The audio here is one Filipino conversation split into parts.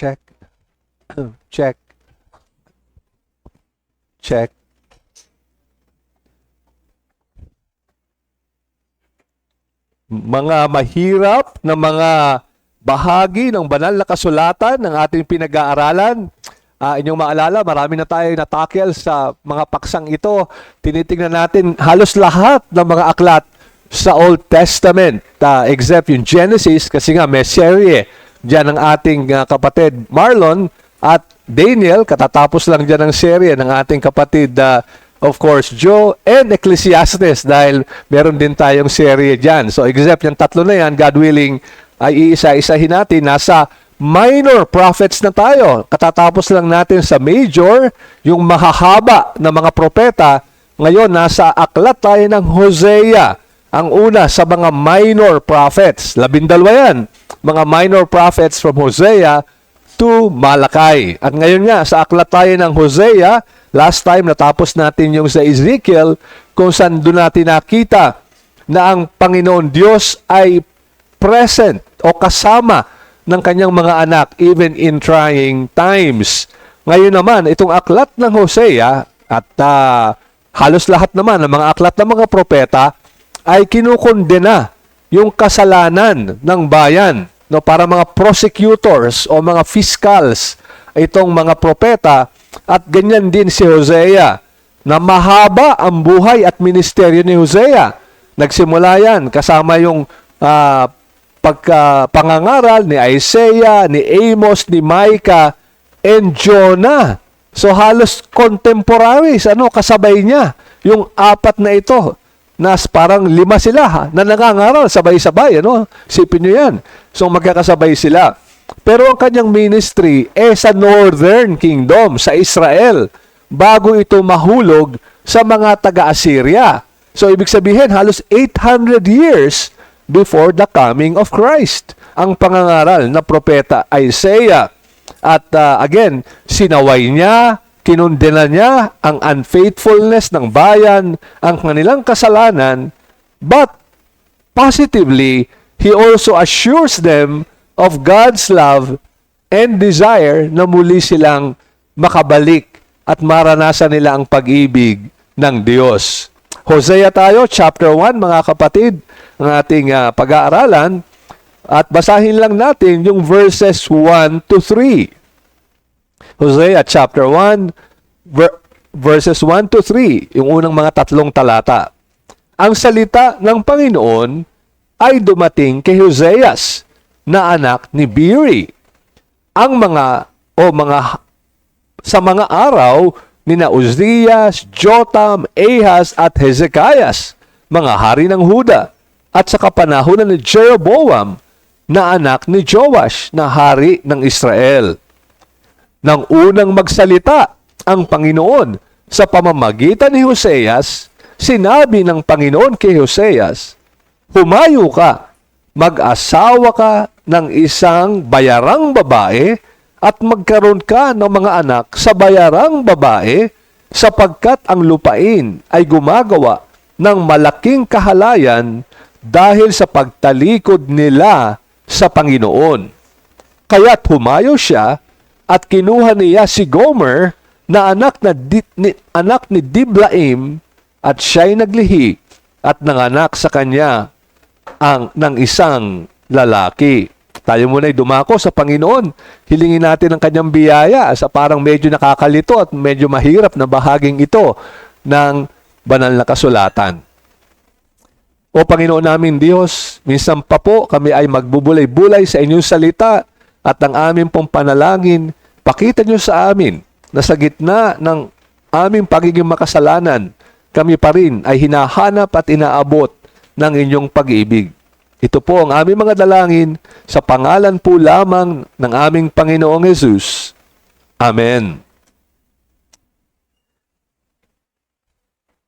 Check. Check. Check. Mga mahirap na mga bahagi ng banal na kasulatan ng ating pinag-aaralan. Inyong maalala, marami na tayo natakel sa mga paksang ito. Tinitingnan natin halos lahat ng mga aklat sa Old Testament, except yung Genesis, kasi nga may serye dyan ng ating kapatid Marlon at Daniel. Katatapos lang dyan ng serye ng ating kapatid, of course, Joe and Ecclesiastes, dahil meron din tayong serye dyan. So except yung tatlo na yan, God willing, ay iisa-isahin natin. Nasa minor prophets na tayo. Katatapos lang natin sa major, yung mahahaba na mga propeta. Ngayon, nasa aklat tayo ng Hosea. Ang una sa mga minor prophets. 12 yan. Mga minor prophets from Hosea to Malakay. At ngayon nga, sa aklat tayo ng Hosea, last time natapos natin yung sa Ezekiel, kung saan doon natin nakita na ang Panginoon Diyos ay present o kasama ng kanyang mga anak even in trying times. Ngayon naman, itong aklat ng Hosea at halos lahat naman ng mga aklat ng mga propeta ay kinukondena yung kasalanan ng bayan, no, para mga prosecutors o mga fiscals itong mga propeta. At ganyan din si Hosea, na mahaba ang buhay at ministeryo ni Hosea. Nagsimula yan kasama yung pangangaral ni Isaiah, ni Amos, ni Micah, and Jonah. So halos contemporaries, kasabay niya yung apat na ito. Parang 5 sila na nangangaral sabay-sabay. Sipin nyo yan. So magkakasabay sila. Pero ang kanyang ministry sa Northern Kingdom, sa Israel, bago ito mahulog sa mga taga-Assyria. So ibig sabihin, halos 800 years before the coming of Christ, ang pangangaral na propeta Isaiah. At again, sinaway niya, kinundena niya ang unfaithfulness ng bayan, ang kanilang kasalanan, but positively, he also assures them of God's love and desire na muli silang makabalik at maranasan nila ang pag-ibig ng Diyos. Hosea tayo, chapter 1, mga kapatid, ang ating pag-aaralan, at basahin lang natin yung verses 1 to 3. Hosea chapter 1, verses 1 to 3, yung unang mga 3 talata. Ang salita ng Panginoon ay dumating kay Hoseas, na anak ni Beeri. Sa mga araw ni Uzzias, Jotam, Ahaz at Hezekias, mga hari ng Huda, at sa kapanahunan ni Jeroboam, na anak ni Joash, na hari ng Israel. Nang unang magsalita ang Panginoon sa pamamagitan ni Hoseas, sinabi ng Panginoon kay Hoseas, "Humayo ka, mag-asawa ka ng isang bayarang babae at magkaroon ka ng mga anak sa bayarang babae, sapagkat ang lupain ay gumagawa ng malaking kahalayan dahil sa pagtalikod nila sa Panginoon." Kaya't humayo siya at kinuha niya si Gomer na anak ni Diblaim, at siya'y naglihi at nanganak sa kanya ng isang lalaki. Tayo muna ay dumako sa Panginoon. Hilingin natin ang kanyang biyaya sa parang medyo nakakalito at medyo mahirap na bahaging ito ng banal na kasulatan. O Panginoon namin Diyos, minsan pa po kami ay magbubulay-bulay sa inyong salita, at ang aming pong panalangin, pakita niyo sa amin na sa gitna ng aming pagiging makasalanan, kami pa rin ay hinahanap at inaabot ng inyong pag-ibig. Ito po ang aming mga dalangin sa pangalan po lamang ng aming Panginoong Jesus. Amen.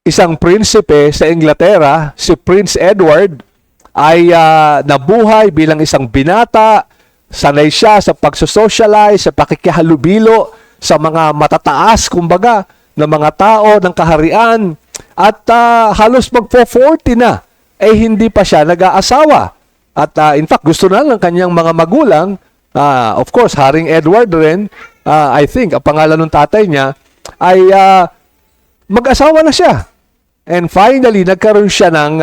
Isang prinsipe sa Inglaterra, si Prince Edward, ay nabuhay bilang isang binata. Sanay siya sa pagsosocialize, sa pakikihalubilo sa mga matataas, kumbaga, ng mga tao, ng kaharian. At halos magpo-40 na, hindi pa siya nag-aasawa. At in fact, gusto na ng kanyang mga magulang Of course, Haring Edward rin, I think, ang pangalan ng tatay niya, ay mag-asawa na siya. And finally, nagkaroon siya ng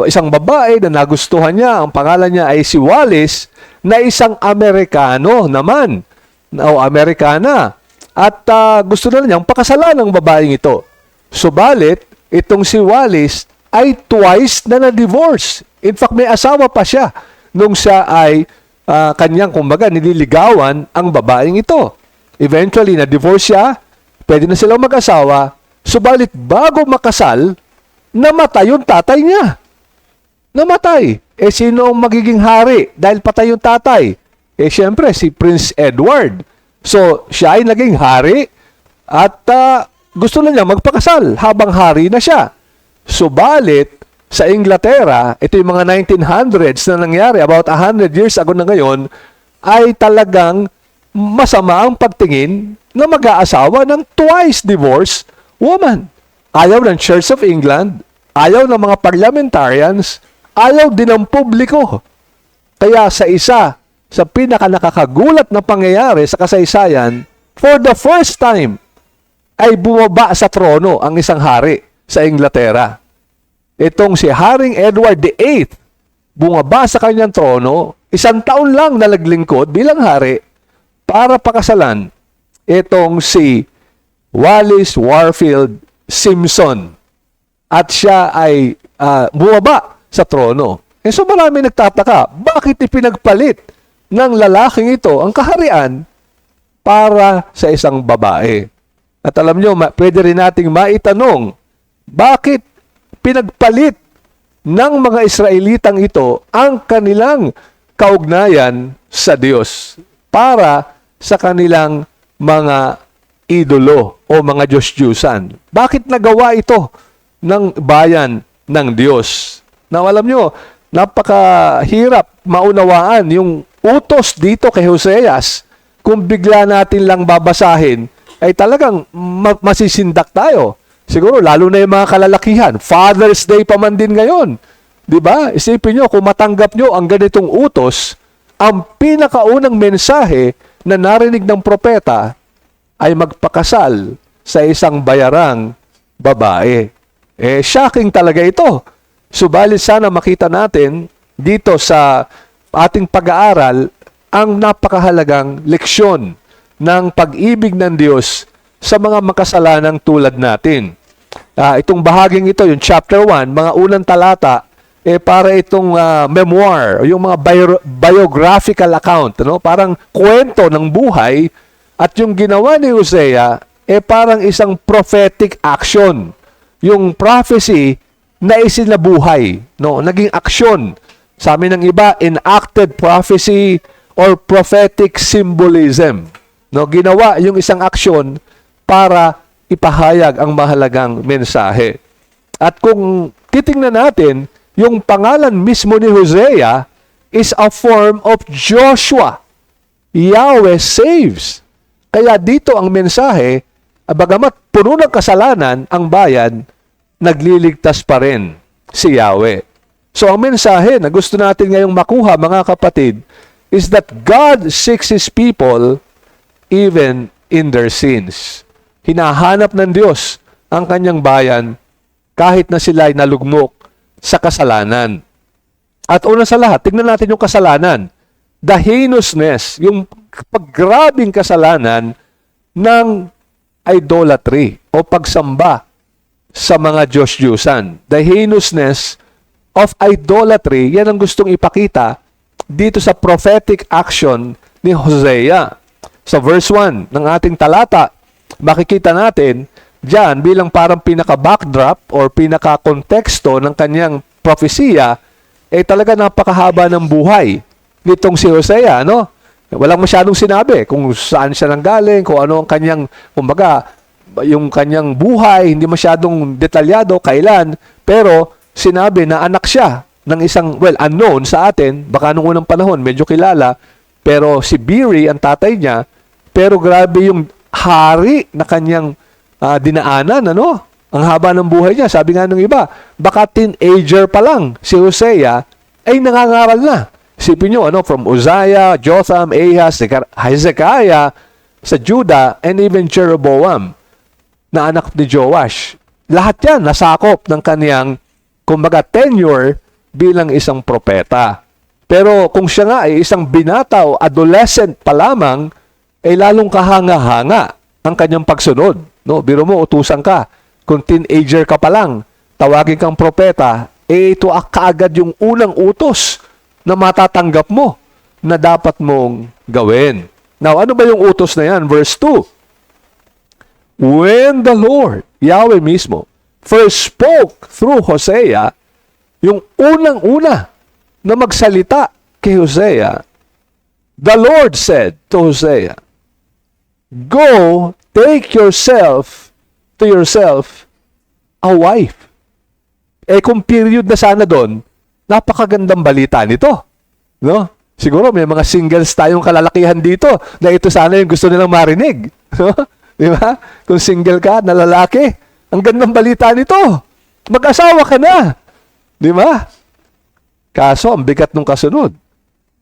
isang babae na nagustuhan niya. Ang pangalan niya ay si Wallis, na isang Amerikano naman, o Amerikana. At gusto na niyang pakasalan ng babaeng ito. Subalit, itong si Wallis ay twice na na-divorce. In fact, may asawa pa siya nung siya ay kanyang, kumbaga, nililigawan ang babaeng ito. Eventually, na-divorce siya, pwede na silang mag-asawa, subalit bago makasal, namatay yung tatay niya. Namatay. Sino ang magiging hari dahil patay yung tatay? Siyempre, si Prince Edward. So, siya ay naging hari at gusto na niya magpakasal habang hari na siya. Subalit, sa Inglaterra, ito yung mga 1900s na nangyari, about 100 years ago na ngayon, ay talagang masama ang pagtingin na mag-aasawa ng twice divorced woman. Ayaw ng Church of England, ayaw ng mga parliamentarians, ayaw din ng publiko. Kaya sa pinaka-nakakagulat na pangyayari sa kasaysayan, for the first time, ay bumaba sa trono ang isang hari sa Inglaterra. Itong si Haring Edward VIII, bumaba sa kanyang trono, 1 taon lang na naglingkod bilang hari para pakasalan itong si Wallis Warfield Simpson. At siya ay bumaba sa trono. So marami nagtataka, bakit ipinagpalit ng lalaking ito ang kaharian para sa isang babae? At alam nyo, pwede rin nating maitanong, bakit pinagpalit ng mga Israelitang ito ang kanilang kaugnayan sa Diyos para sa kanilang mga idolo o mga Diyos-Diyusan? Bakit nagawa ito ng bayan ng Diyos? Now, alam nyo, napakahirap maunawaan yung utos dito kay Hoseas. Kung bigla natin lang babasahin, ay talagang masisindak tayo. Siguro, lalo na yung mga kalalakihan. Father's Day pa man din ngayon. Diba? Isipin nyo, kung matanggap nyo ang ganitong utos, ang pinakaunang mensahe na narinig ng propeta ay magpakasal sa isang bayarang babae. Shocking talaga ito. Subalit sana makita natin dito sa ating pag-aaral ang napakahalagang leksyon ng pag-ibig ng Diyos sa mga makasalanang tulad natin. Itong bahaging ito, yung chapter 1, mga unang talata, para itong memoir, yung mga biographical account, parang kwento ng buhay, at yung ginawa ni Hosea, parang isang prophetic action. Yung prophecy na isinabuhay, naging aksyon. Sa amin ng iba, enacted prophecy or prophetic symbolism. Ginawa yung isang aksyon para ipahayag ang mahalagang mensahe. At kung titingnan natin, yung pangalan mismo ni Hosea is a form of Joshua. Yahweh saves. Kaya dito ang mensahe, bagamat puno ng kasalanan ang bayan, nagliligtas pa rin si Yahweh. So ang mensahe na gusto natin ngayong makuha, mga kapatid, is that God seeks His people even in their sins. Hinahanap ng Diyos ang kanyang bayan kahit na sila ay nalugmok sa kasalanan. At una sa lahat, tignan natin yung kasalanan. The heinousness, yung paggrabing kasalanan ng idolatry o pagsamba sa mga Diyos-Diyusan. The heinousness of idolatry, yan ang gustong ipakita dito sa prophetic action ni Hosea. Sa verse 1 ng ating talata, makikita natin diyan bilang parang pinaka-backdrop or pinaka-konteksto ng kanyang propesiya, talaga napakahaba ng buhay nitong si Hosea, Walang masyadong sinabi kung saan siya nanggaling, kung ano ang kanyang, kumbaga, yung kanyang buhay, hindi masyadong detalyado, kailan, pero sinabi na anak siya ng isang, unknown sa atin, baka nung unang panahon, medyo kilala, pero si Biri, ang tatay niya, pero grabe yung hari na kanyang dinaanan, Ang haba ng buhay niya. Sabi nga nung iba, baka teenager pa lang si Hosea, ay nangangaral na. Isipin nyo, from Uzziah, Jotham, Ahaz, Hezekiah, sa Judah, and even Jeroboam, na anak ni Joash. Lahat yan nasakop ng kaniyang, kumbaga, tenure bilang isang propeta. Pero kung siya nga ay isang binata o adolescent pa lamang, ay lalong kahanga-hanga ang kanyang pagsunod. No? Biro mo, utusan ka. Kung teenager ka pa lang, tawagin kang propeta, ito kaagad yung unang utos na matatanggap mo na dapat mong gawin. Now, ano ba yung utos na yan? Verse 2. When the Lord, Yahweh mismo, first spoke through Hosea, yung unang-una na magsalita kay Hosea, the Lord said to Hosea, go, take yourself a wife. Kung period na sana doon, napakagandang balita nito. No? Siguro may mga singles tayong kalalakihan dito na ito sana yung gusto nilang marinig. No? Di ba? Kung single ka na lalaki, ang gandang balita nito. Mag-asawa ka na. Di ba? Kaso, ang bigat nung kasunod.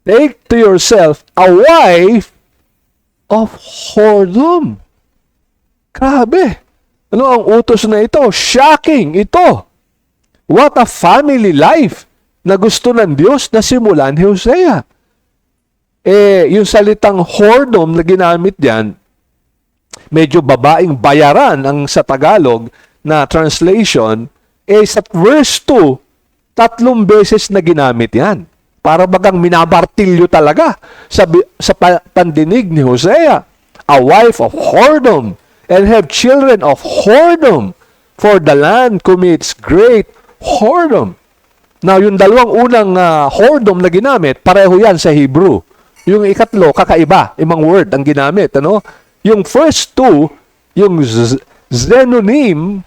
Take to yourself a wife of whoredom. Grabe. Ano ang utos na ito? Shocking ito. What a family life na gusto ng Diyos na simulan ni Hosea. Yung salitang whoredom na ginamit diyan, medyo babaeng bayaran ang sa Tagalog na translation, sa verse 2, 3 beses na ginamit yan. Para bagang minabartilyo talaga sa pandinig ni Hosea. A wife of whoredom and have children of whoredom, for the land commits great whoredom. Now, yung dalawang unang whoredom na ginamit, pareho yan sa Hebrew. Yung ikatlo, kakaiba, ibang word ang ginamit. Ano? Yung first two, yung xenonym,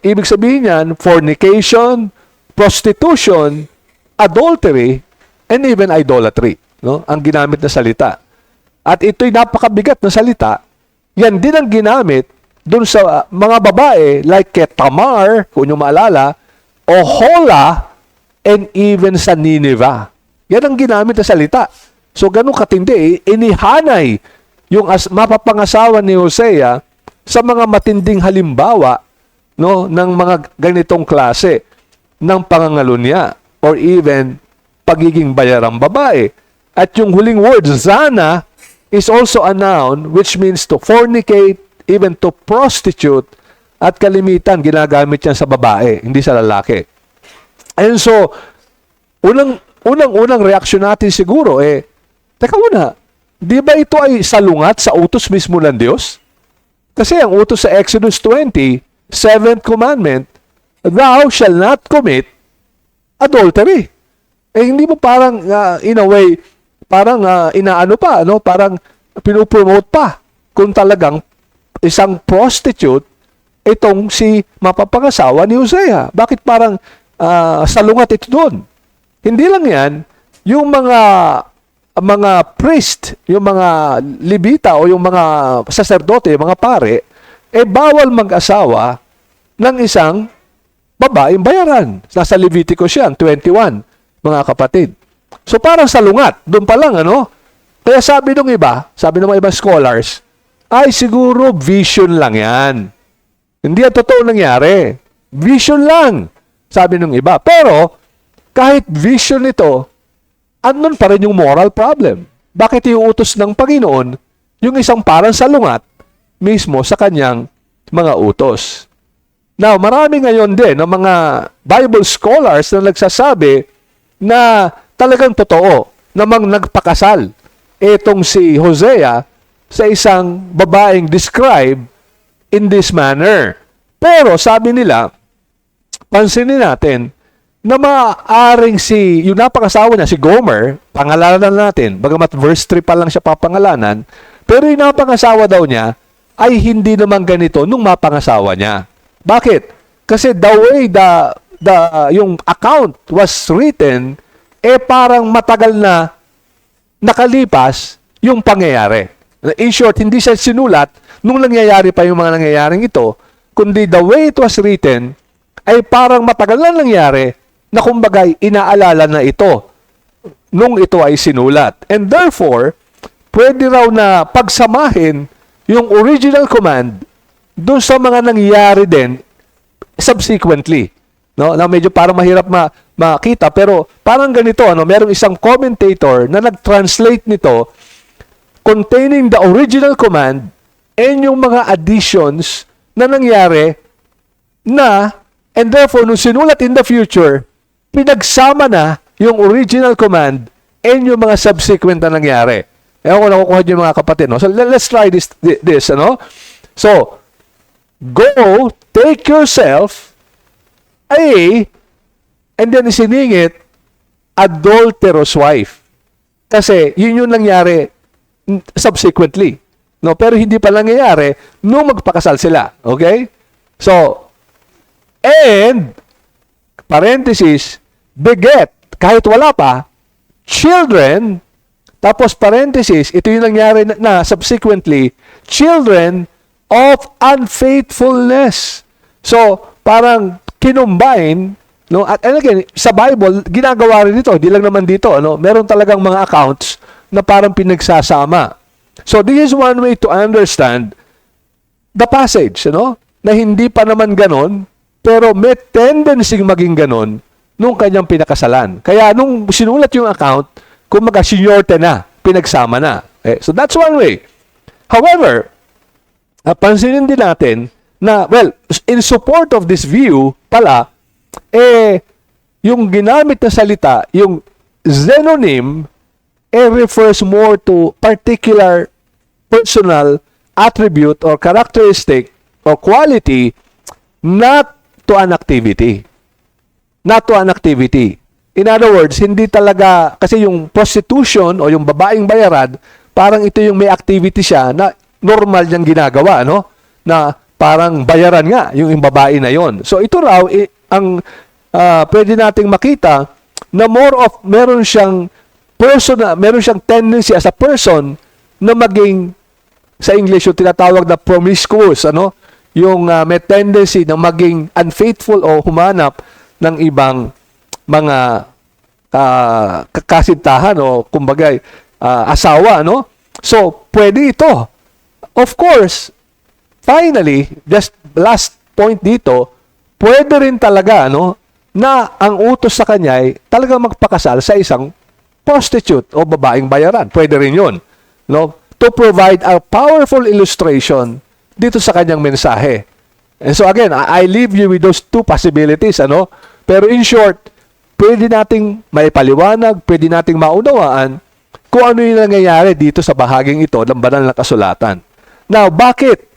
ibig sabihin yan, fornication, prostitution, adultery, and even idolatry. No? Ang ginamit na salita. At ito'y napakabigat na salita. Yan din ang ginamit dun sa mga babae like kay Tamar, kung nyo maalala, Ohola, and even sa Nineveh. Yan ang ginamit na salita. So, ganun katindi, inihanay yung mapapangasawa ni Hosea sa mga matinding halimbawa, no, ng mga ganitong klase ng pangangalunya or even pagiging bayarang babae. At yung huling word, zana, is also a noun which means to fornicate, even to prostitute, at kalimitan ginagamit yan sa babae, hindi sa lalaki. And so, unang reaksyon natin siguro teka muna, di ba ito ay salungat sa utos mismo ng Diyos? Kasi ang utos sa Exodus 20, 7th commandment, thou shall not commit adultery. Hindi mo parang, in a way, parang inaano pa, no? Parang pinupromote pa kung talagang isang prostitute itong si mapapangasawa ni Hosea. Bakit parang salungat ito doon? Hindi lang yan, yung mga priest, yung mga libita o yung mga saserdote, yung mga pare, bawal mag-asawa ng isang babaeng bayaran. Nasa Leviticus yan, 21, mga kapatid. So parang salungat, doon pa lang, ano? Kaya sabi ng mga ibang scholars, ay siguro vision lang yan. Hindi yan totoo nangyari. Vision lang, sabi ng iba. Pero, kahit vision ito, andun pa rin yung moral problem. Bakit yung utos ng Panginoon, yung isang parang salungat, mismo sa kanyang mga utos? Now, marami ngayon din ng mga Bible scholars na nagsasabi na talagang totoo namang nagpakasal itong si Hosea sa isang babaeng described in this manner. Pero sabi nila, pansinin natin, na maaaring yung napakasawa niya, si Gomer, pangalanan natin, bagamat verse 3 pa lang siya papangalanan, pero yung napangasawa daw niya, ay hindi naman ganito nung mapangasawa niya. Bakit? Kasi the way yung account was written, parang matagal na nakalipas yung pangyayari. In short, hindi siya sinulat nung nangyayari pa yung mga nangyayaring ito, kundi the way it was written, ay parang matagal na nangyari na kumbagay inaalala na ito nung ito ay sinulat. And therefore, pwede raw na pagsamahin yung original command doon sa mga nangyari din subsequently. No? Na medyo parang mahirap makita, pero parang ganito, merong isang commentator na nag-translate nito containing the original command and yung mga additions na nangyari na, and therefore, nung sinulat in the future, pinagsama na yung original command and yung mga subsequent na nangyari. Ewan ko nakukuha niyo mga kapatid. No? So, let's try this. So, go, take yourself, and then isiningit, adulterous wife. Kasi, yun yung nangyari subsequently. No? Pero hindi pa nangyayari nung magpakasal sila. Okay? So, and, parenthesis, beget, kahit wala pa, children, tapos parenthesis, ito yung nangyari na subsequently, children of unfaithfulness. So, parang kinumbine, no? At and again, sa Bible, ginagawa rin ito, hindi lang naman dito, meron talagang mga accounts na parang pinagsasama. So, this is one way to understand the passage, na hindi pa naman ganon, pero may tendency maging ganon nung kanyang pinakasalan. Kaya nung sinulat yung account, kumaga sinyorte na, pinagsama na. So that's one way. However, pansinin din natin na, well, in support of this view pala, yung ginamit na salita, yung xenonym, refers more to particular personal attribute or characteristic or quality, not to an activity. Not to an activity. In other words, hindi talaga, kasi yung prostitution o yung babaeng bayaran, parang ito yung may activity siya na normal niyang ginagawa, na parang bayaran nga yung babae na yon. So ito raw, ang pwede nating makita na more of, meron siyang tendency as a person na maging, sa English yung tinatawag na promiscuous, yung may tendency na maging unfaithful o humanap ng ibang mga kasintahan o kumbaga asawa, So, pwede ito. Of course, finally, just last point dito, pwede rin talaga, na ang utos sa kanya ay talaga magpakasal sa isang prostitute o babaeng bayaran. Pwede rin yun, to provide a powerful illustration dito sa kanyang mensahe. And so again, I leave you with those two possibilities, Pero in short, pwede nating maipaliwanag, pwede nating maunawaan kung ano yung nangyayari dito sa bahaging ito ng banal na kasulatan. Now, bakit?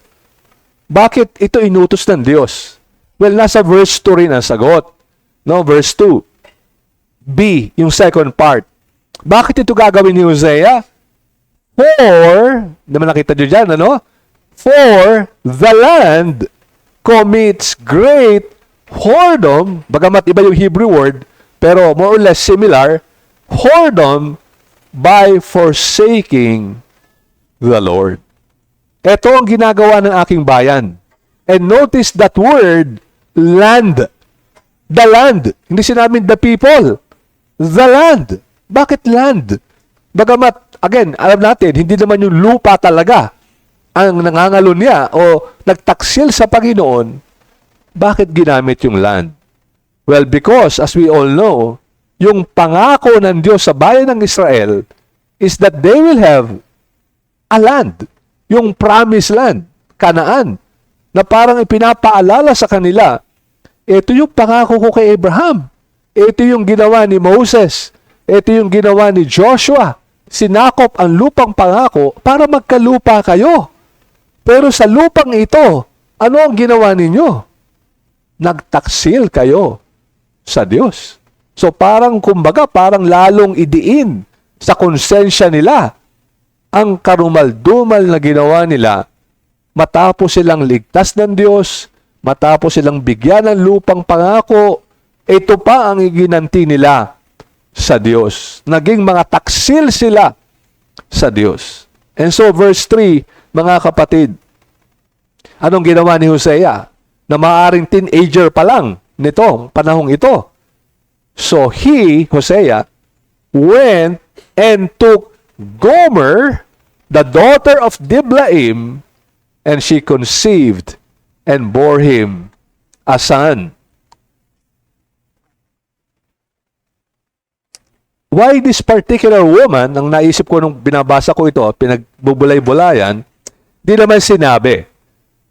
Bakit ito inutos ng Diyos? Well, nasa verse 2 rin ang sagot. Verse 2. B, yung second part. Bakit ito gagawin ni Hosea? For, naman nakita nyo dyan, For the land commits great whoredom, bagamat iba yung Hebrew word, pero more or less similar, whoredom by forsaking the Lord. Ito ang ginagawa ng aking bayan. And notice that word, land. The land. Hindi sinabing the people. The land. Bakit land? Bagamat, again, alam natin, hindi naman yung lupa talaga ang nangangalo niya o nagtaksil sa Panginoon. Bakit ginamit yung land? Well, because, as we all know, yung pangako ng Diyos sa bayan ng Israel is that they will have a land, yung promised land, Canaan, na parang ipinapaalala sa kanila, ito yung pangako ko kay Abraham, ito yung ginawa ni Moses, ito yung ginawa ni Joshua, sinakop ang lupang pangako para magkalupa kayo. Pero sa lupang ito, ano ang ginawa ninyo? Nagtaksil kayo sa Diyos. So parang kumbaga, parang lalong idiin sa konsensya nila ang karumal-dumal na ginawa nila matapos silang ligtas ng Diyos, matapos silang bigyan ng lupang pangako, ito pa ang iginanti nila sa Diyos. Naging mga taksil sila sa Diyos. And so verse 3, mga kapatid, anong ginawa ni Hosea? Na maaaring teenager pa lang nito, panahong ito. So he, Hosea, went and took Gomer, the daughter of Diblaim, and she conceived and bore him a son. Why this particular woman, ang naisip ko nung binabasa ko ito, pinagbubulay-bulayan, di naman sinabi.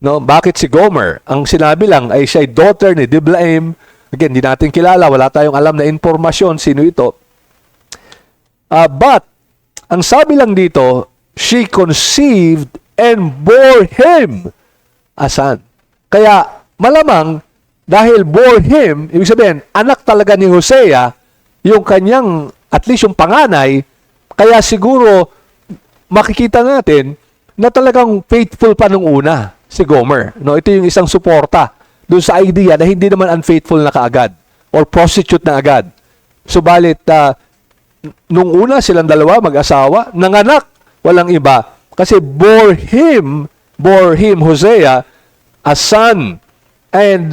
No, bakit si Gomer? Ang sinabi lang ay siya ay daughter ni Diblaim. Again, di natin kilala, wala tayong alam na informasyon sino ito. But, ang sabi lang dito, she conceived and bore him a son. Kaya, malamang, dahil bore him, ibig sabihin, anak talaga ni Hosea, yung kanyang, at least yung panganay, kaya siguro, makikita natin, na talagang faithful pa nung una, si Gomer. No, ito yung isang suporta doon sa idea na hindi naman unfaithful na kaagad or prostitute na agad. Subalit, nung una silang dalawa mag-asawa, nanganak, walang iba. Kasi bore him Hosea, a son. And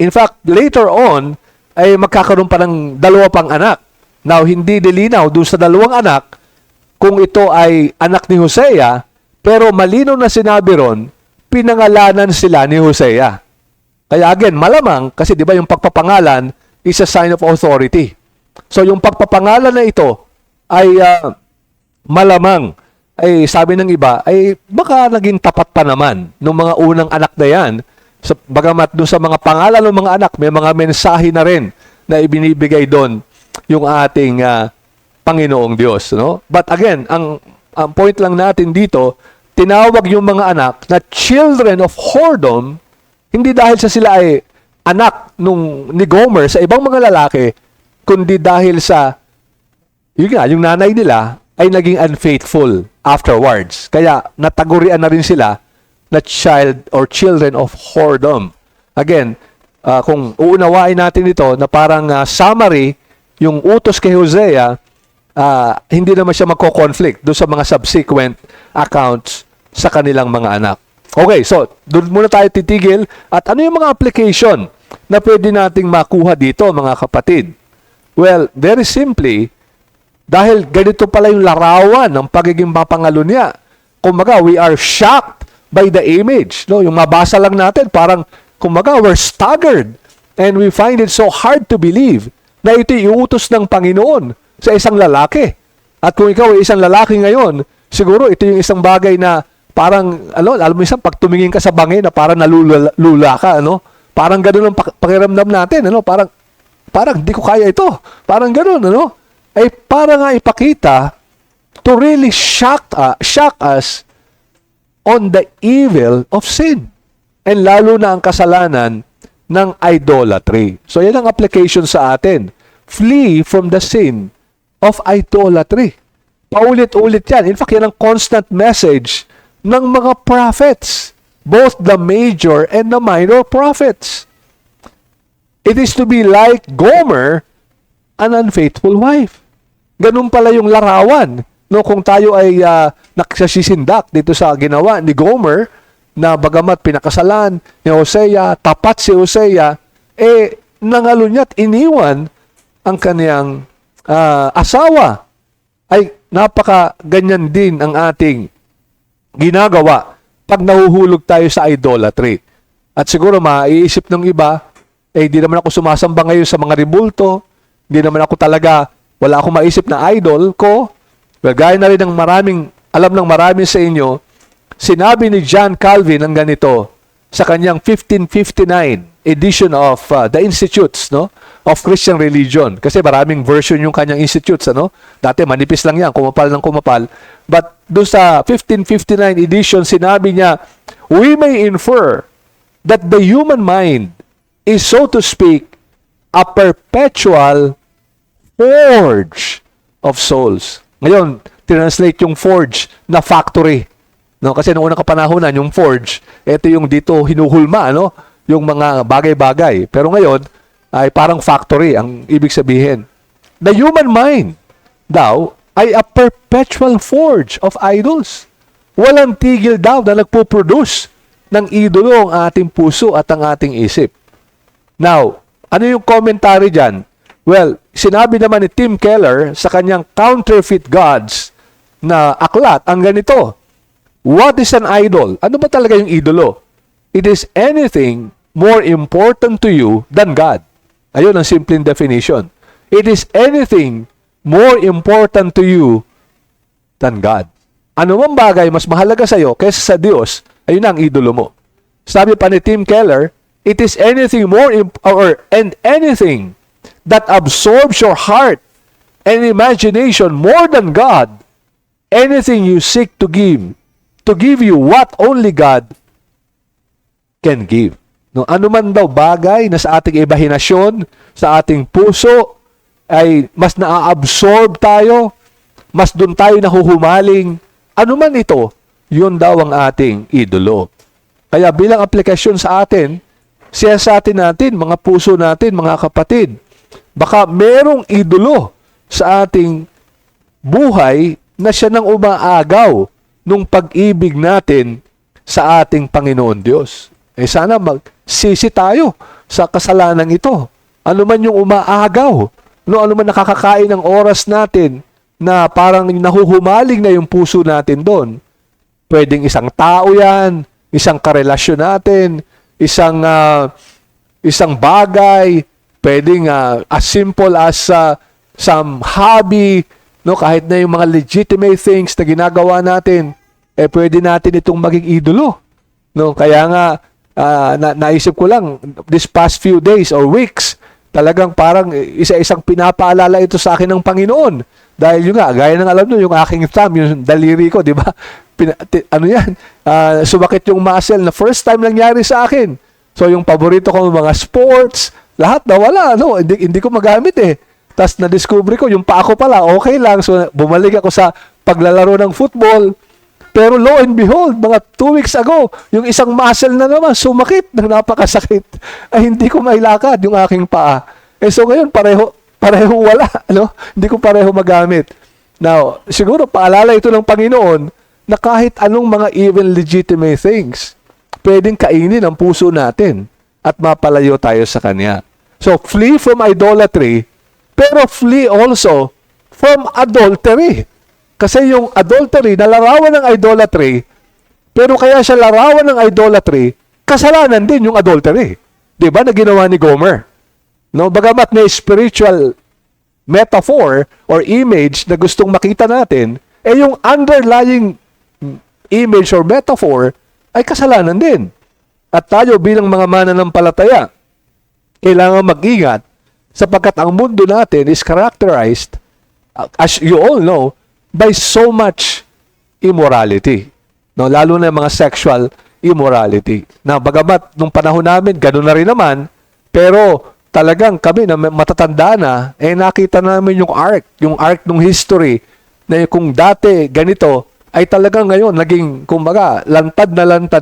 in fact, later on, ay magkakaroon pa ng dalawa pang anak. Now, hindi nilinaw doon sa dalawang anak kung ito ay anak ni Hosea, pero malinaw na sinabi ron, pinangalanan sila ni Hosea. Kaya again, malamang, kasi di ba yung pagpapangalan is a sign of authority. So yung pagpapangalan na ito ay malamang, ay sabi ng iba, ay baka naging tapat pa naman ng mga unang anak na yan. So, bagamat doon sa mga pangalan ng mga anak, may mga mensahe na rin na ibinibigay doon yung ating Panginoong Diyos. No? But again, ang point lang natin dito, tinawag yung mga anak na children of whoredom, hindi dahil sa sila ay anak ni Gomer sa ibang mga lalaki, kundi dahil sa yung nanay nila ay naging unfaithful afterwards. Kaya natagurian na rin sila na child or children of whoredom. Again, kung uunawain natin ito na parang summary, yung utos kay Hosea, hindi naman siya magko-conflict doon sa mga subsequent accounts sa kanilang mga anak. Okay, so doon muna tayo titigil. At ano yung mga application na pwede nating makuha dito, mga kapatid? Well, very simply, dahil ganito pala yung larawan ng pagiging mapangalo niya. Kumbaga, we are shocked by the image. No? Yung mabasa lang natin, parang, kumbaga, we're staggered. And we find it so hard to believe na ito iutos ng Panginoon sa isang lalaki. At kung ikaw ay isang lalaki ngayon, siguro ito yung isang bagay na parang, alam mo isang, pag tumingin ka sa bangin na parang nalula ka, parang gano'n ang pakiramdam natin, parang di ko kaya ito. Parang gano'n, ay para nga ipakita to really shock us on the evil of sin. And lalo na ang kasalanan ng idolatry. So yan ang application sa atin. Flee from the sin of idolatry. Paulit-ulit yan. In fact, yan ang constant message ng mga prophets. Both the major and the minor prophets. It is to be like Gomer, an unfaithful wife. Ganun pala yung larawan. No, kung tayo ay nagsasisindak dito sa ginawa ni Gomer, na bagamat pinakasalan ni Hosea, tapat si Hosea, nangalo niya at iniwan ang kaniyang asawa. Ay napaka-ganyan din ang ating ginagawa pag nahuhulog tayo sa idolatry. At siguro maiisip ng iba, di naman ako sumasamba ngayon sa mga ribulto, hindi naman ako talaga, wala akong maisip na idol ko. Well, gaya na rin ng alam ng marami sa inyo, sinabi ni John Calvin ang ganito sa kanyang 1559 edition of The Institutes of Christian Religion. Kasi maraming version yung kanyang Institutes. Dati manipis lang yan, kumapal ng kumapal. But doon sa 1559 edition, sinabi niya, we may infer that the human mind is, so to speak, a perpetual forge of souls. Ngayon, translate yung forge na factory. Kasi noong unang kapanahonan, yung forge, ito yung dito hinuhulma, yung mga bagay-bagay. Pero ngayon, ay parang factory ang ibig sabihin. The human mind, daw, ay a perpetual forge of idols. Walang tigil daw na nagpo-produce ng idolo ang ating puso at ang ating isip. Now, ano yung commentary dyan? Well, sinabi naman ni Tim Keller sa kanyang Counterfeit Gods na aklat ang ganito. What is an idol? Ano ba talaga yung idolo? It is anything more important to you than God. Ayun ang simpleng definition. It is anything more important to you than God. Ano mang bagay mas mahalaga sa iyo kaysa sa Diyos, ayun ang idolo mo. Sabi pa ni Tim Keller, it is anything and anything that absorbs your heart and imagination more than God, anything you seek to give you what only God can give. No, ano man daw bagay na sa ating imahinasyon, sa ating puso, ay mas naa-absorb tayo, mas doon tayo nahuhumaling, ano man ito, yun daw ang ating idolo. Kaya bilang aplikasyon sa atin, siyasatin natin, mga puso natin, mga kapatid, baka merong idolo sa ating buhay na siya nang umaagaw nung pag-ibig natin sa ating Panginoon Diyos. Sana magsisi tayo sa kasalanan ito. Ano man yung umaagaw, ano man nakakakain ng oras natin na parang nahuhumaling na yung puso natin doon. Pwedeng isang tao yan, isang karelasyon natin, isang bagay, pwedeng as simple as some hobby, no, kahit na yung mga legitimate things na ginagawa natin, pwede natin itong maging idolo. No, kaya nga naisip ko lang this past few days or weeks, talagang parang isa-isang pinapaalala ito sa akin ng Panginoon. Dahil yun nga, gaya ng alam nyo, yung aking thumb, yung daliri ko, di ba? Sumakit yung muscle na first time nangyari sa akin. So yung paborito kong mga sports, lahat nawala, no? Hindi ko magamit eh. Tapos na-discover ko, yung paa ko pala, okay lang. So bumalik ako sa paglalaro ng football. Pero lo and behold, mga 2 weeks ago, yung isang muscle na naman, sumakit, napakasakit. Ay, hindi ko mailakad yung aking paa. So ngayon, pareho wala, no? Hindi ko pareho magamit. Now, siguro paalala ito ng Panginoon na kahit anong mga even legitimate things, pwedeng kainin ang puso natin at mapalayo tayo sa Kanya. So, flee from idolatry, pero flee also from adultery. Kasi yung adultery, nalarawan ng idolatry, pero kaya siya larawan ng idolatry, kasalanan din yung adultery. Diba na ginawa ni Gomer? No, bagamat may spiritual metaphor or image na gustong makita natin, yung underlying image or metaphor ay kasalanan din. At tayo bilang mga mananampalataya, kailangan mag-ingat sapagkat ang mundo natin is characterized, as you all know, by so much immorality. No, lalo na mga sexual immorality. Na bagamat nung panahon namin, gano'n na rin naman, pero talagang kami na matatanda na, nakita namin yung arc ng history, na kung dati ganito, ay talagang ngayon naging, kumbaga, lantad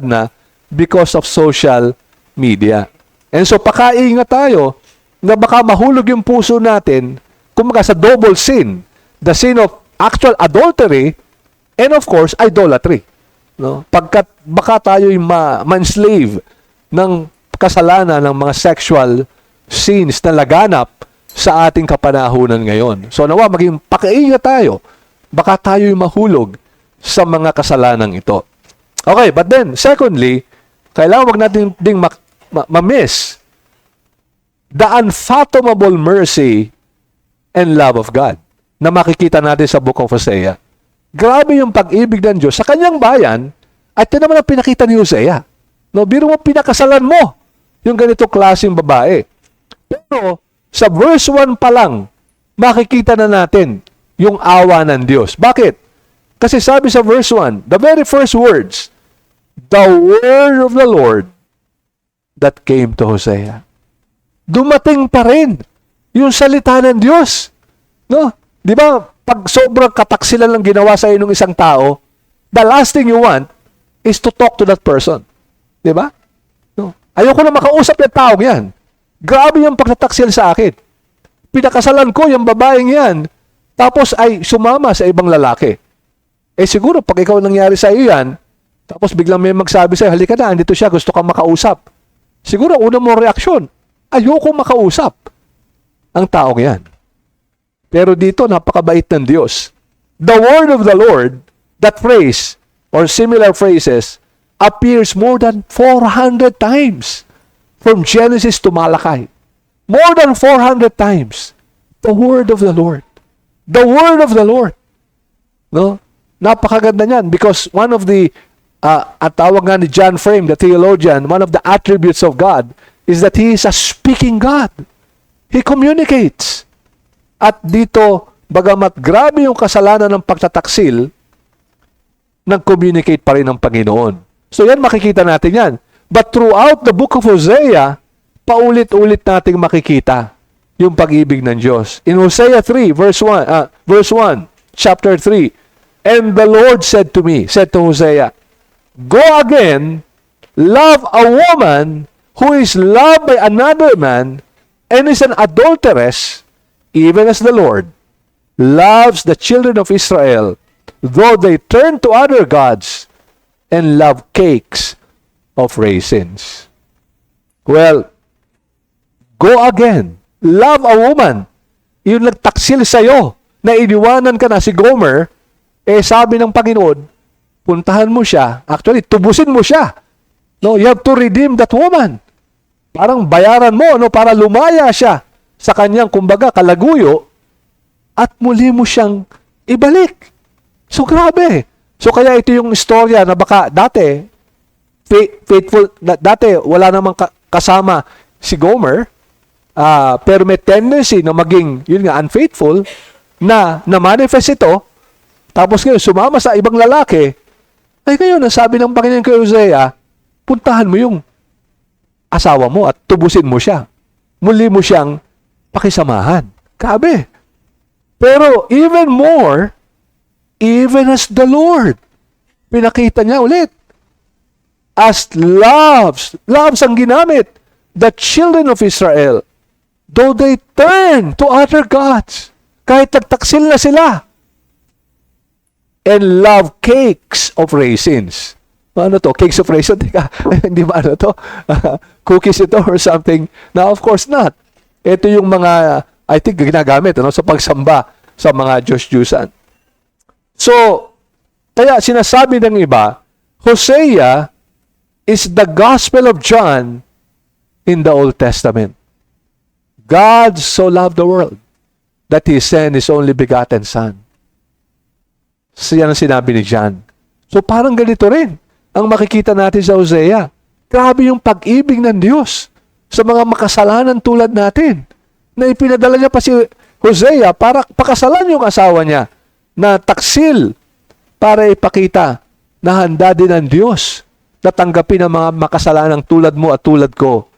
na because of social media. And so, pakaingat tayo na baka mahulog yung puso natin, kumbaga sa double sin, the sin of actual adultery, and of course, idolatry. No? Pagkat baka tayo'y ma-enslave ng kasalanan ng mga sexual sins na laganap sa ating kapanahunan ngayon. So nawa, maging pakaingat tayo. Baka tayo'y mahulog sa mga kasalanan ito. Okay, but then, secondly, kailangan wag natin ding ma-miss the unfathomable mercy and love of God na makikita natin sa Book of Hosea. Grabe yung pag-ibig ng Diyos sa kanyang bayan at yun naman ang pinakita ni Hosea. No, biro mo, pinakasalan mo yung ganito klaseng babae. Pero sa verse 1 pa lang, makikita na natin yung awa ng Diyos. Bakit? Kasi sabi sa verse 1, the very first words, the word of the Lord that came to Hosea. Dumating pa rin yung salita ng Diyos. No? Di ba, pag sobrang kataksilan lang ginawa sa inyo ng isang tao, the last thing you want is to talk to that person. Di ba? No? Ayoko na makausap yung taong yan. Grabe yung pagtataksil sa akin. Pinakasalan ko yung babaeng yan, tapos ay sumama sa ibang lalaki. Siguro, pag ikaw nangyari sa iyo yan, tapos biglang may magsabi sa'yo, halika na, andito siya, gusto kang makausap. Siguro, una mong reaksyon, ayoko makausap. ang taong yan. Pero dito, napakabait ng Diyos. The word of the Lord, that phrase, or similar phrases, appears more than 400 times from Genesis to Malachi. More than 400 times. The word of the Lord. The word of the Lord. No? Napakaganda niyan because one of the at tawag nga ni John Frame, the theologian, one of the attributes of God is that He is a speaking God. He communicates. At dito, bagamat grabe yung kasalanan ng pagtataksil, nag-communicate pa rin ng Panginoon. So yan, makikita natin yan. But throughout the book of Hosea, paulit-ulit nating makikita yung pag-ibig ng Diyos. In Hosea 3, verse 1, chapter 3, and the Lord said to Hosea, go again, love a woman who is loved by another man and is an adulteress, even as the Lord loves the children of Israel, though they turn to other gods and love cakes of raisins. Well, go again, love a woman. Yung nagtaksil sa'yo, na iniwanan ka na si Gomer, sabi ng Panginoon, puntahan mo siya. Actually, tubusin mo siya. No, you have to redeem that woman. Parang bayaran mo, no, para lumaya siya sa kanyang, kumbaga, kalaguyo, at muli mo siyang ibalik. So, grabe. So, kaya ito yung istorya na baka dati, faithful, dati wala namang kasama si Gomer, pero may tendency na maging, yun nga, unfaithful, na manifest ito, tapos ngayon, sumama sa ibang lalaki, ay ngayon, nasabi ng Panginoon kay Hosea, puntahan mo yung asawa mo at tubusin mo siya. Muli mo siyang pakisamahan. Grabe. Pero even more, even as the Lord, pinakita niya ulit, as loves ang ginamit, the children of Israel, though they turn to other gods, kahit nagtaksil na sila, and love cakes of raisins. Ano to? Cakes of raisins? Hindi ba ano to? Cookies ito or something? Now, of course not. Ito yung mga, I think, ginagamit sa pagsamba sa mga Diyos-Diyusan. So, kaya sinasabi ng iba, Hosea is the Gospel of John in the Old Testament. God so loved the world that He sent His only begotten Son. Siya ang sinabi ni John. So parang ganito rin ang makikita natin sa Hosea. Grabe yung pag-ibig ng Diyos sa mga makasalanan tulad natin. Na ipinadala niya pa si Hosea para pakasalan yung asawa niya na taksil para ipakita na handa din ang Diyos na tanggapin ang mga makasalanang tulad mo at tulad ko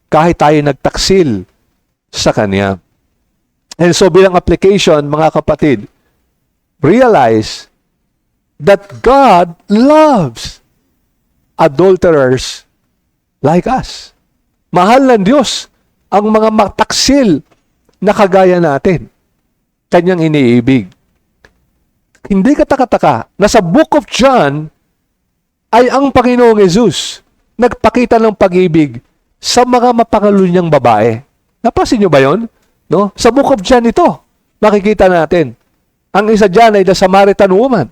kahit tayo nagtaksil sa Kanya. And so bilang application, mga kapatid, realize that God loves adulterers like us. Mahal ng Diyos ang mga mataksil na kagaya natin. Kanyang iniibig. Hindi katakataka na sa Book of John ay ang Panginoong Jesus nagpakita ng pag-ibig sa mga mapangalunyang babae. Napansin nyo ba yun? No? Sa Book of John ito, makikita natin. Ang isa dyan ay the Samaritan woman.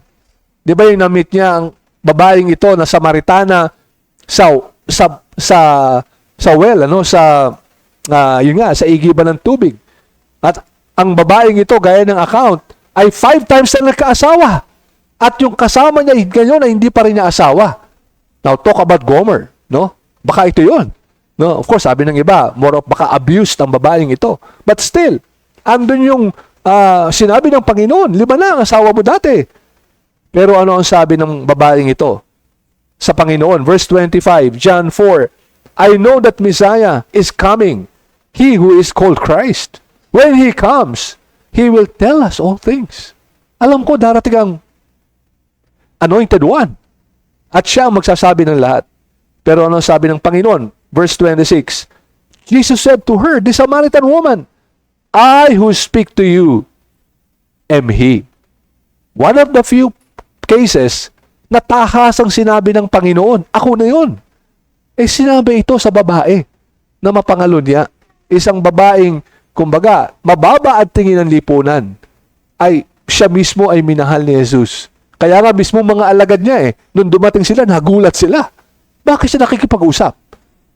Di ba yung na-meet niya ang babaeng ito na Samaritana sa well, yun nga, sa igiban ng tubig. At ang babaeng ito, gaya ng account, ay 5 times na nagkaasawa. At yung kasama niya ngayon ay hindi pa rin niya asawa. Now, talk about Gomer, no? Baka ito yun. No? Of course, sabi ng iba, more of baka abused ang babaeng ito. But still, andun yung sinabi ng Panginoon, 5 na ang asawa mo dati. Pero ano ang sabi ng babaeng ito sa Panginoon? Verse 25, John 4, I know that Messiah is coming, He who is called Christ. When He comes, He will tell us all things. Alam ko, darating ang anointed one. At siya ang magsasabi ng lahat. Pero ano ang sabi ng Panginoon? Verse 26, Jesus said to her, the Samaritan woman, I who speak to you am He. One of the few cases na tahas ang sinabi ng Panginoon, ako na yun. Sinabi ito sa babae na mapangalunya. Isang babaeng kumbaga, mababa at tingin ng lipunan, ay siya mismo ay minahal ni Jesus. Kaya nga mismo mga alagad niya nung dumating sila, nagulat sila. Bakit siya nakikipag-usap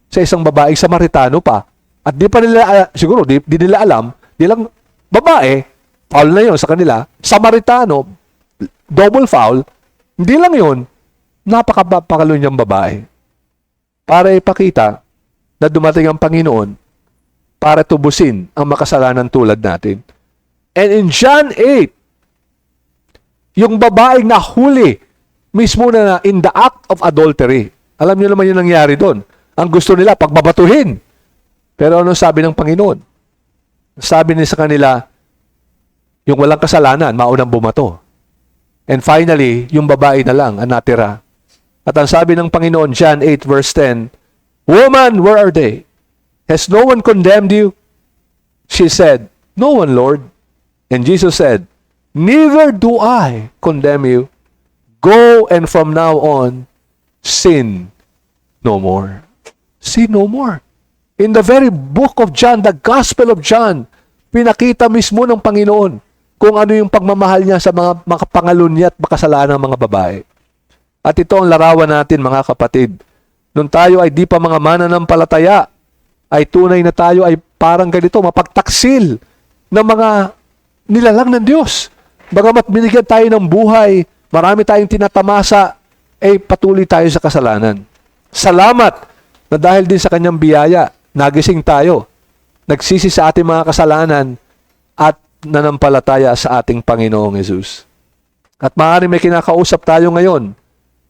sa isang babaeng Samaritano pa? At di pa nila, siguro, di nila alam, di lang babae, foul na yun sa kanila, Samaritano, double foul, hindi lang yun, napakapakalo niyang babae. Para ipakita na dumating ang Panginoon para tubusin ang makasalanan tulad natin. And in John 8, yung babaeng nahuli mismo na in the act of adultery. Alam niyo naman yung nangyari doon. Ang gusto nila, pagbabatuhin. Pero ano sabi ng Panginoon? Sabi niya sa kanila, yung walang kasalanan, maunang bumato. And finally, yung babae na lang ang natira. At ang sabi ng Panginoon, John 8 verse 10, "Woman, where are they? Has no one condemned you?" She said, "No one, Lord." And Jesus said, "Neither do I condemn you. Go, and from now on, sin no more." Sin no more. In the very book of John, the Gospel of John, pinakita mismo ng Panginoon kung ano yung pagmamahal niya sa mga pangalunya at makasalanan ng mga babae. At ito ang larawan natin, mga kapatid. Nung tayo ay di pa mga mananampalataya, ay tunay na tayo ay parang ganito, mapagtaksil ng mga nilalang ng Diyos. Bagamat binigyan tayo ng buhay, marami tayong tinatamasa, patuloy tayo sa kasalanan. Salamat na dahil din sa kanyang biyaya, nagising tayo, nagsisi sa ating mga kasalanan, at nanampalataya sa ating Panginoong Hesus. At maaaring may kinakausap tayo ngayon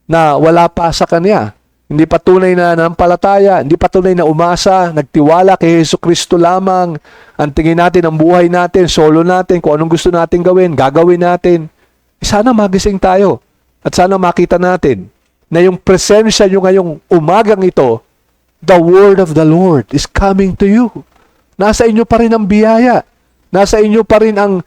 na wala pa sa Kanya. Hindi pa tunay na nanampalataya, hindi pa tunay na umasa, nagtiwala kay Jesucristo lamang. Ang tingin natin, ang buhay natin, solo natin, kung anong gusto natin gawin, gagawin natin. Sana magising tayo at sana makita natin na yung presensya nyo ngayong umagang ito, the word of the Lord is coming to you. Nasa inyo pa rin ang biyaya. Nasa inyo pa rin ang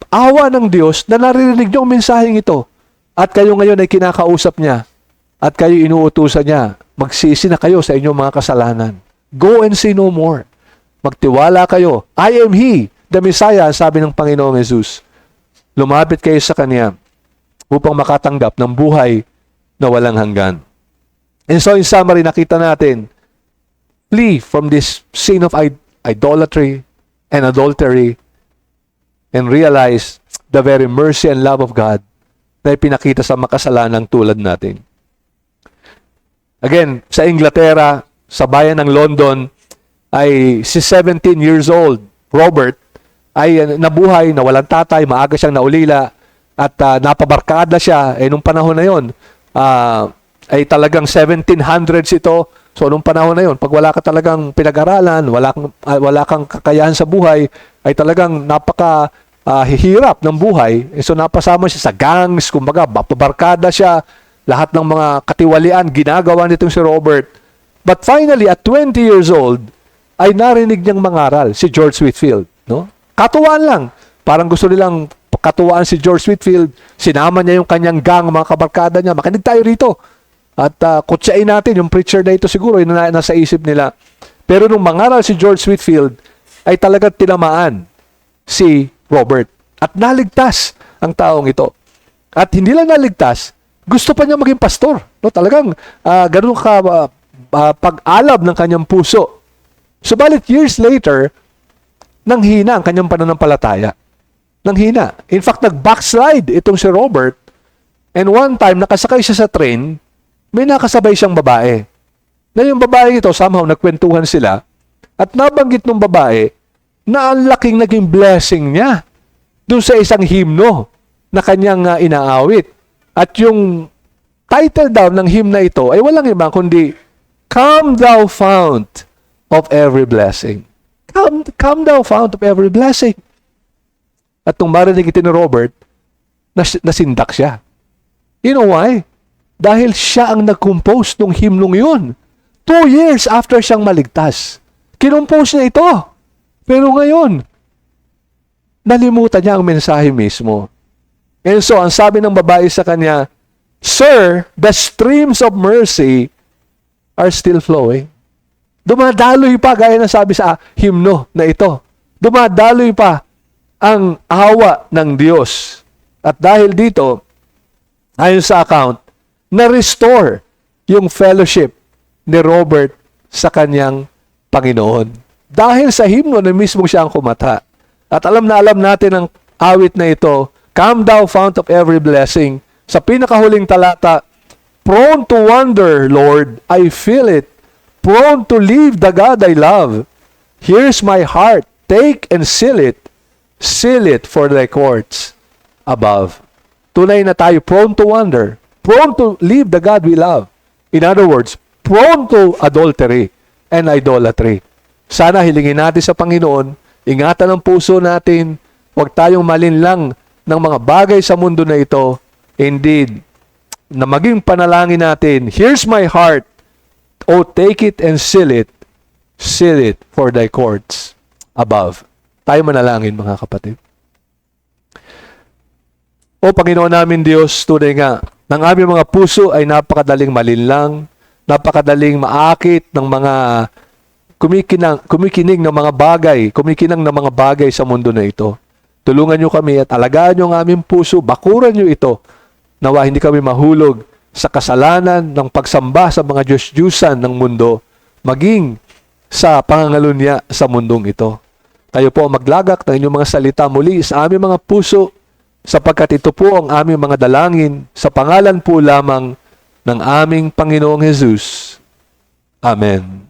awa ng Diyos na naririnig nyo ang mensaheng ito. At kayo ngayon ay kinakausap niya. At kayo inuutusan niya. Magsisi na kayo sa inyong mga kasalanan. Go and sin no more. Magtiwala kayo. I am He, the Messiah, sabi ng Panginoong Jesus. Lumapit kayo sa Kanya upang makatanggap ng buhay na walang hanggan. And so in summary, nakita natin, flee from this sin of idolatry and adultery and realize the very mercy and love of God na ipinakita sa makasalanang tulad natin. Again, sa Inglaterra, sa bayan ng London, ay si 17 years old, Robert, ay nabuhay, nawalang tatay, maaga siyang naulila, at napabarkada siya. Nung panahon na yon, ay talagang 1700s ito. So, nung panahon na yon, pag wala ka talagang pinag-aralan, wala kang kakayahan sa buhay, ay talagang hihirap ng buhay. So, napasama siya sa gangs, kumbaga, pabarkada siya, lahat ng mga katiwalian, ginagawa nitong si Robert. But finally, at 20 years old, ay narinig niyang mangaral si George Whitefield. No? Katuwaan lang. Parang gusto nilang katuwaan si George Whitefield. Sinama niya yung kanyang gang, mga kabarkada niya. Makinig tayo rito. At kutsain natin, yung preacher na ito siguro, yung nasa isip nila. Pero nung mangaral si George Whitefield, ay talagang tinamaan si Robert. At naligtas ang taong ito. At hindi lang naligtas, gusto pa niya maging pastor. No, talagang ganun ka pag-alab ng kanyang puso. Subalit years later, nanghina ang kanyang pananampalataya. Nanghina. In fact, nag-backslide itong si Robert. And one time, nakasakay siya sa train, may nakasabay siyang babae. Na yung babae ito, somehow nagkwentuhan sila. At nabanggit ng babae na ang laking naging blessing niya doon sa isang himno na kanyang inaawit. At yung title daw ng hymn na ito ay walang iba kundi, "Come thou fount of every blessing." Come thou fount of every blessing. At nung marinig ito ni Robert, nasindak siya. You know why? Dahil siya ang nag-compose ng hymnong yun. 2 years after siyang maligtas. Kinompose niya ito. Pero ngayon, nalimutan niya ang mensahe mismo. And so, ang sabi ng babae sa kanya, "Sir, the streams of mercy are still flowing." Dumadaloy pa, gaya ng sabi sa himno na ito. dumadaloy pa ang awa ng Diyos. At dahil dito, ayon sa account, na-restore yung fellowship ni Robert sa kanyang Panginoon. Dahil sa himno na mismo siya ang kumata. At alam natin ang awit na ito, Come thou fount of every blessing. Sa pinakahuling talata, prone to wonder, Lord, I feel it. Prone to leave the God I love. Here's my heart, take and seal it for thy courts above. Tunay na tayo prone to wonder, prone to leave the God we love. In other words, prone to adultery and idolatry. Sana hilingin natin sa Panginoon, ingatan ang puso natin, huwag tayong malinlang ng mga bagay sa mundo na ito. Indeed, na maging panalangin natin, here's my heart, oh take it and seal it for thy courts above. Tayo manalangin, mga kapatid. O Panginoon namin Diyos, tunay nga, ng aming mga puso ay napakadaling malinlang, napakadaling maakit ng mga kumikinig ng mga bagay, kumikinang ng mga bagay sa mundo na ito. Tulungan niyo kami at alagaan niyo ang aming puso, bakuran niyo ito, nawa hindi kami mahulog sa kasalanan ng pagsamba sa mga Diyos-Diyusan ng mundo, maging sa pangangalunya sa mundong ito. Kayo po maglagak ng inyong mga salita muli sa aming mga puso, sapagkat ito po ang aming mga dalangin sa pangalan po lamang ng aming Panginoong Jesus. Amen.